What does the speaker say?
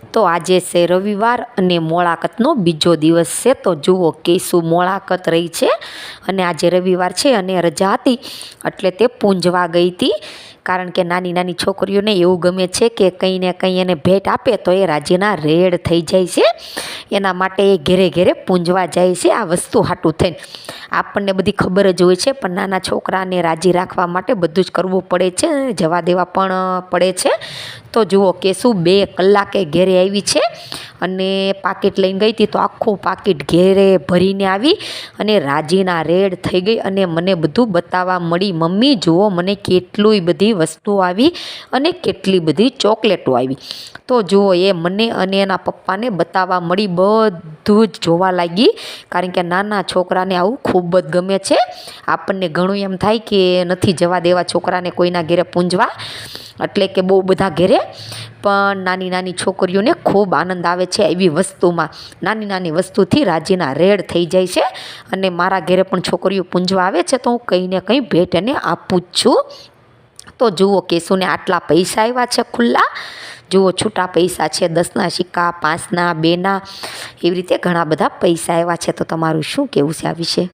તો આજે છે રવિવાર અને મોળાકતનો બીજો દિવસ છે. તો જુઓ કેસુ મોળાકત રહી છે અને આજે રવિવાર છે અને રજા હતી એટલે તે પૂંજવા ગઈ હતી. કારણ કે નાની નાની છોકરીઓને એવું ગમે છે કે કંઈ ને કંઈ એને ભેટ આપે તો એ રાજીના રેડ થઈ જાય છે. એના માટે એ ઘેરે ઘેરે પૂંજવા જાય છે આ વસ્તુ હાટું થઈને. આપણને બધી ખબર જ હોય છે પણ નાના છોકરાને રાજી રાખવા માટે બધું જ કરવું પડે છે, જવા દેવા પણ પડે છે. તો જુઓ કે શું 2 કલાકે ઘેરે આવી છે અને પાકીટ લઈને ગઈ હતી તો આખું પાકીટ ઘેરે ભરીને આવી અને રાજીના રેડ થઈ ગઈ અને મને બધું બતાવવા મળી. મમ્મી જુઓ મને કેટલી બધી વસ્તુઓ આવી અને કેટલી બધી ચોકલેટો આવી. તો જુઓ એ મને અને એના પપ્પાને બતાવવા મળી, બધું જ જોવા લાગી. કારણ કે નાના છોકરાને આવું ખૂબ જ ગમે છે. આપણને ઘણું એમ થાય કે નથી જવા દેવા છોકરાને કોઈના ઘેરે પૂંજવા, એટલે કે બહુ બધા ઘેરે, પણ નાની નાની છોકરીઓને ખૂબ આનંદ આવે છે એવી વસ્તુમાં. નાની નાની વસ્તુથી રાજીના રેડ થઈ જાય છે અને મારા ઘેરે પણ છોકરીઓ પૂંજવા આવે છે તો હું કંઈ ને કંઈ ભેટ એને આપું જ છું. તો જુઓ કેશુને આટલા પૈસા આવ્યા છે ખુલ્લા. જુઓ છૂટા પૈસા છે, 10ના સિક્કા, 5ના, 2ના, એવી રીતે ઘણા બધા પૈસા આવ્યા છે. તો તમારું શું કહેવું છે આ વિશે?